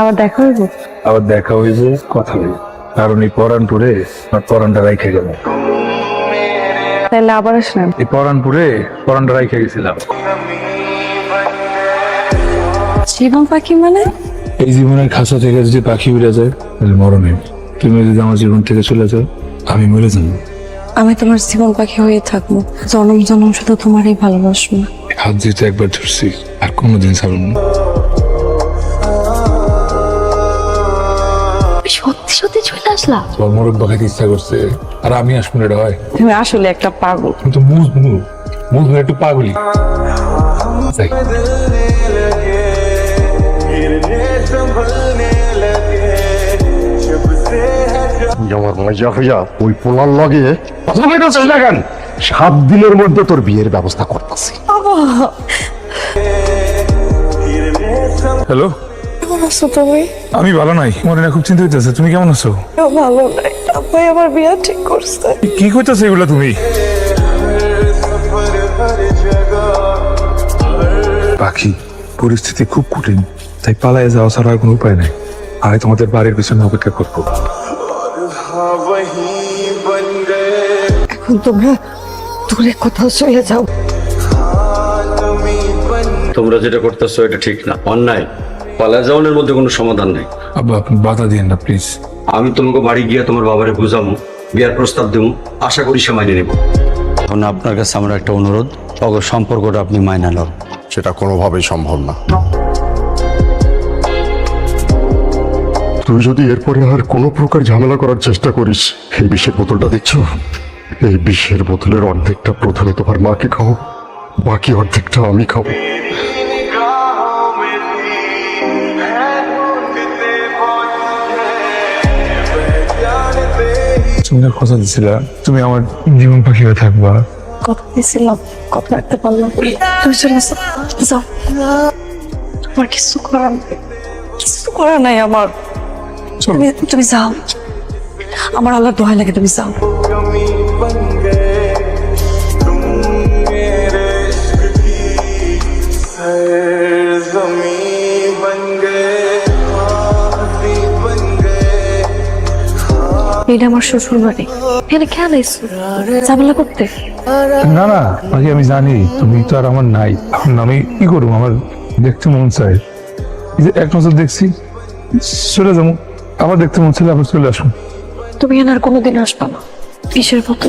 আবার দেখা হইব? আবার দেখা হইব, কথা হইব, কারণ এই পরানপুরে আমার পরানটা রাইখে গেল। তাহলে আবার আসলেন? এই পরানপুরে পরানটা রাইখে গেছিলাম। জীবন পাখি মানে? এই জীবনের খাঁচা থেকে যদি পাখি উড়ে যায় তাহলে মরণে। তুমি যদি আমার জীবন থেকে চলে যাও আমি মরে যাবো। আমি তোমার জীবন পাখি হয়ে থাকবো, জনম জনম শুধু তোমারই ভালোবাসবো। হাত যেহেতু একবার ধরছি আর কোনোদিন ছাড়ব না। সত্যি সত্যি চলে আসলা? তোমার মরক বাখাইতে ইচ্ছা করছে আর আমি আসবো না, এটা হয়? তুমি আসলে একটা পাগল। তুমি তো মুজ একটু পাগলি। যাই। আমার মজা হইয়া ওই পোলার লগে কথা বলতেছিস না কেন? 7 দিনের মধ্যে তোর বিয়ের ব্যবস্থা করতেছি। হ্যালো, কেমন আছো তুমি? আমি ভালো নাই, মনে না খুব চিন্তা হইতেছে। তুমি কেমন আছো? ভালো নাই, আব্বাই আমার বিয়ে ঠিক করছে। কি কইতাছে এগুলা তুমি? পাখি, পরিস্থিতি খুব কঠিন, তাই পালায় যাওয়া ছাড়া আর কোনো উপায় নাই। আমি তোমাদের বাড়ির পিছনে অপেক্ষা করবো। এখন তোমরা দূরে কোথাও চলে যাও। তোমরা যেটা করতেছো এটা ঠিক না, অন্যায়। পালা যাওয়ানোর মধ্যে কোনো সমাধান নেই। আব্বা আপনি বাধা দিয়েন না প্লিজ। আমি তোমাকে বাড়ি গিয়ে তোমার বাবারে বুঝাবো, বিয়ার প্রস্তাব দেবো, আশা করি সে মাইনে নেব। এখন আপনার কাছে আমার একটা অনুরোধ, অগর সম্পর্কটা আপনি মাইনা লন। সেটা কোনোভাবেই সম্ভব না। তুই যদি এরপরে আর কোনো প্রকার ঝামেলা করার চেষ্টা করিস, এই বিষের বোতলটা দেখছো, এই বিষের বোতলের অর্ধেকটা প্রথমে তোমার মাকে খাও, বাকি অর্ধেকটা আমি খাবো। তুমি না কথা দিছিলা তুমি আমার জীবন পাখি হয়ে থাকবা। কথা দিয়েছিলাম, কথা রাখতে পারলাম। তুমি চলে আসো, যাও। তোমার কিছু করার নেই, কিছু করার নাই আমার। চলো। তুমি যাও, আমার আল্লাহর দোহাই লাগে, তুমি যাও। এটা আমার শ্বশুর বাড়ি, এখানে কেন এসছো? ঝামেলা করতে? না না পাখি, আমি জানি তুমি তো আর আমার নাই। এখন আমি কি করবো, আমার দেখতে মন চায়। এই যে এক নজর দেখছি, চলে যাবো, আবার দেখতে মন চাইলে আবার চলে আসুন। তুমি এখানে আর কোনোদিন আসবা না, কিসের মতো?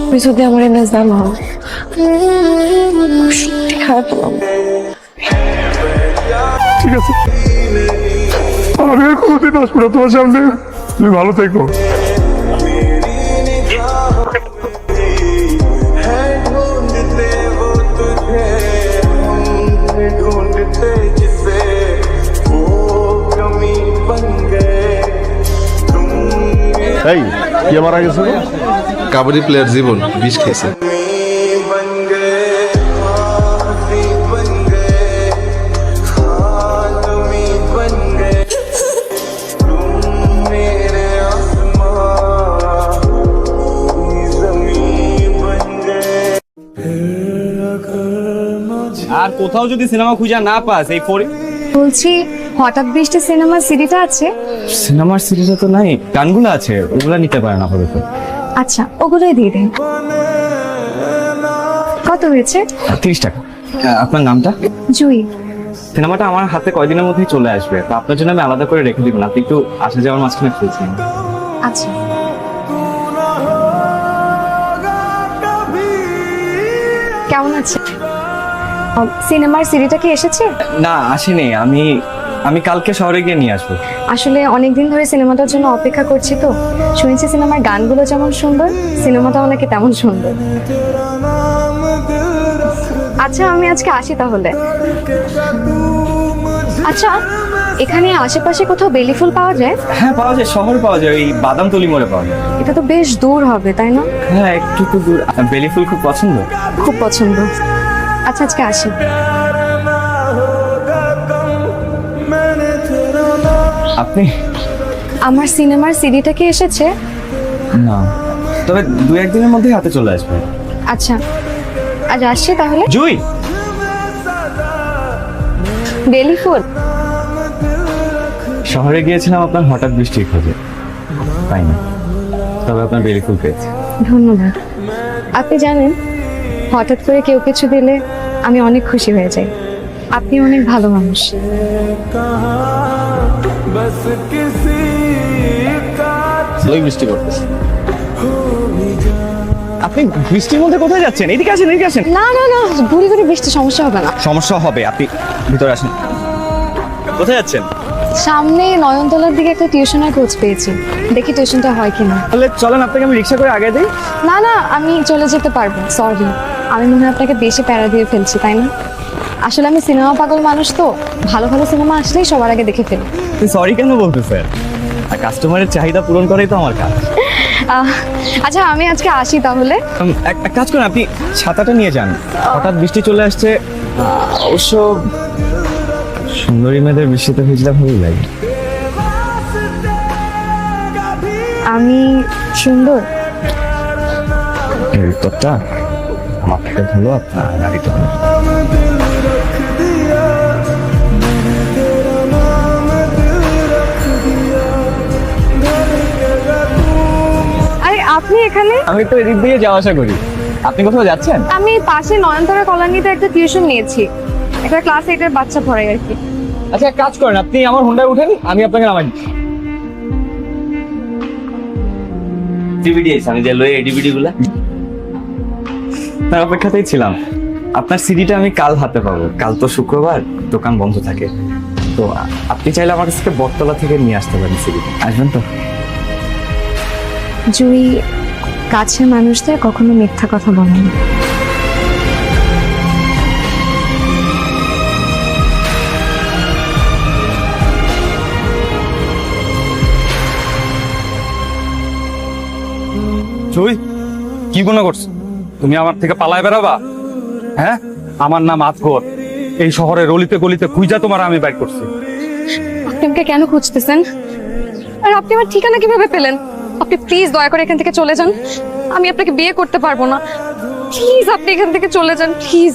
তুমি যদি আমার এনে জানো, সত্যি খারাপ পেলাম। ঠিক আছে, আমি আর কোনোদিন আসবো না তোমার সামনে। তুমি ভালো থেকো। এই কে মারা গেছে? কাবাডি প্লেয়ার জীবন বিষ খেয়েছে। আর কোথাও যদি সিনেমা খুঁজে না পাস, এই বলছি হঠাৎ বৃষ্টি সিনেমার সিডিটা আছে? সিনেমার সিরিজে তো নাই, গানগুলো আছে, ওগুলা নিতে পারেন আপাতত। আচ্ছা ওগুলোই দিয়ে দিন। কত হয়েছে? 30 টাকা। আপনার নামটা? জুই। সিনেমাটা আমার হাতে কয়দিনের মধ্যেই চলে আসবে, তো আপনার জন্য আমি আলাদা করে রেখে দিব না, আপনি একটু আসা যাওয়ার মাঝখানে খুঁজছেন। আচ্ছা কেমন আছে? সিনেমার সিডিটা কি এসেছে? না আসেনি, আমি কালকে শহরে গিয়ে নিয়ে আসবো। আসলে অনেকদিন ধরে সিনেমাটার জন্য অপেক্ষা করছি, তো শুনেছি সিনেমার গানগুলো যেমন সুন্দর, সিনেমাটাও নাকি তেমন সুন্দর। আচ্ছা আমি আজকে আসি তাহলে। আচ্ছা এখানে আশেপাশে কোথাও বেলি ফুল পাওয়া যায়? হ্যাঁ পাওয়া যায়, শহরে পাওয়া যায়, ওই বাদামতলি মোড়ে পাওয়া যায়। এটা তো বেশ দূর হবে তাই না? হ্যাঁ একটু তো দূর। বেলি ফুল খুব পছন্দ? খুব পছন্দ। আচ্ছা আজকে আসি। আপনি? আমার সিনেমার সিডিটা কি এসেছে? না, তবে 2-1 দিনের মধ্যেই হাতে চলে আসবে। আচ্ছা আজ আসছি তাহলে। জুই বেলি ফুল? শহরে গিয়েছিলাম আপনার হঠাৎ বৃষ্টির খোঁজে, পাইনি, তবে আপনার বেলি ফুল পেয়েছি। ধন্যবাদ। আপনি জানেন, হঠাৎ করে কেউ কিছু দিলে আমি অনেক খুশি হয়ে যাই। আপনি অনেক ভালো মানুষ। ভালোই বৃষ্টি করতেছে। আপনি বৃষ্টির মধ্যে কোথায় যাচ্ছেন? এদিকে আসেন, এদিকে আসেন। না না না, ঘুরি ঘুরি বৃষ্টি, সমস্যা হবে না। সমস্যা হবে, আপনি ভিতরে আসেন। কোথায় যাচ্ছেন? সামনে নয়নতলার দিকে একটা টিউশনের খোঁজ পেয়েছি, দেখি টিউশনটা হয় কিনা। তাহলে চলেন, আপনাকে আমি রিক্সা করে আগে দিই। না না, আমি চলে যেতে পারবো। সরি, আমি মনে হয় আপনাকে বেশি প্যারা দিয়ে ফেলছি, তাই না? আসলে আমি সিনেমা পাগল মানুষ তো, ভালো ভালো সিনেমা আসলেই সবার আগে দেখে ফেলি। সরি কেন বলতেছেন? আর কাস্টমারের চাহিদা পূরণ করাই তো আমার কাজ। আচ্ছা, আমি আজকে আসি তাহলে। এক কাজ করেন, আপনি ছাতাটা নিয়ে যান, হঠাৎ বৃষ্টি চলে আসছে। অবশ্য সুন্দরী মেয়েদের বৃষ্টিতে ভিজলে ভালোই লাগে। আমি সুন্দর? এই উত্তরটা আমার থেকে ভালো আপনার গাড়িতে হবে। আরে আপনি এখানে? আমি তো এদিক দিয়ে যাওয়া আসা করি। আপনি কোথাও যাচ্ছেন? আমি পাশে নয়নতারা কলোনিতে একটা টিউশন নিয়েছি, একটা ক্লাস 8-এর বাচ্চা পড়াই আর কি। আচ্ছা, এক কাজ করেন, আপনি আমার হোন্ডায় উঠেন, আমি আপনাকে নামাই দিচ্ছি। ডিভিডি আছে, আমি যে লই এই ডিভিডি গুলা তার অপেক্ষাতেই ছিলাম। আপনার সিডিটা আমি কাল হাতে পাবো। কাল তো শুক্রবার, দোকান বন্ধ থাকে, তো আপনি চাইলে আমার কাছ থেকে বটতলা থেকে নিয়ে আসতে পারেন সিডিটা। আসবেন তো? জুই কাছের মানুষদের কখনো মিথ্যা কথা বলে না। জুই, কি গুণা করছো? তুমি আমার থেকে পালায় বেড়াবা? হ্যাঁ, আমার নাম আজগর। এই শহরের অলিতে গলিতে খুঁজা তোমার আমি বাইর করছি। আপনি আমাকে কেন খুঁজতেছেন? আর আপনি আমার ঠিকানা কিভাবে পেলেন? আপনি প্লিজ দয়া করে এখান থেকে চলে যান, আমি আপনাকে বিয়ে করতে পারবো না। প্লিজ আপনি এখান থেকে চলে যান, প্লিজ।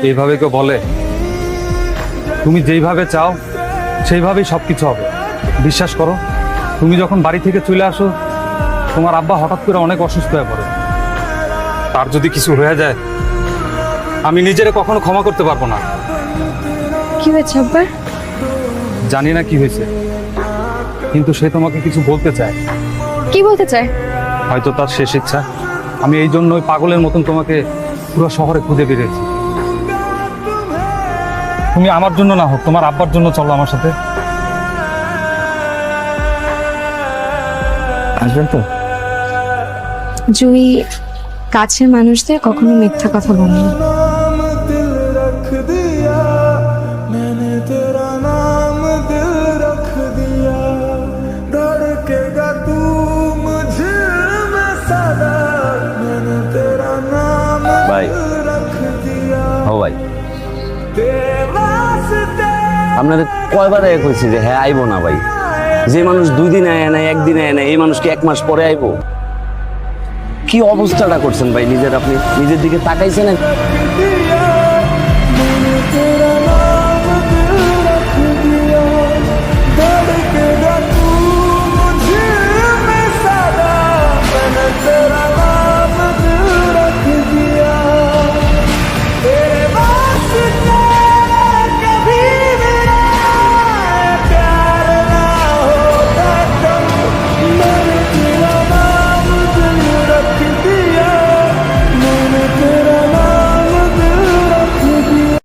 এইভাবে কেউ বলে? তুমি যেইভাবে চাও সেইভাবেই সবকিছু হবে। বিশ্বাস করো, তুমি যখন বাড়ি থেকে চলে আসো, তোমার আব্বা হঠাৎ করে অনেক অসুস্থ হয়ে পড়ে। তার যদি কিছু হয়ে যায়, আমি নিজেরে কখনো ক্ষমা করতে পারবো না। কি হয়েছে আব্বার? জানি না কি হয়েছে, কিন্তু সে তোমাকে কিছু বলতে চায়। কি বলতে চায়? হয়তো তার শেষ ইচ্ছা। আমি এই জন্যই পাগলের মতন তোমাকে পুরো শহরে খুঁজে বেরিয়েছি। তুমি আমার জন্য না হোক, তোমার আব্বার জন্য চলো আমার সাথে। আসবেন তো? জুই কাছের মানুষদের কখনো মিথ্যা কথা বলে না। ভাই, ও ভাই, আপনাদের কয়বার এক হয়েছে যে হ্যাঁ আইবো না ভাই? যে মানুষ 2 দিন আয় না, 1 দিন আয় না, এই মানুষকে 1 মাস পরে আইবো? কি অবস্থাটা করছেন ভাই নিজের? আপনি নিজের দিকে তাকাইছেন?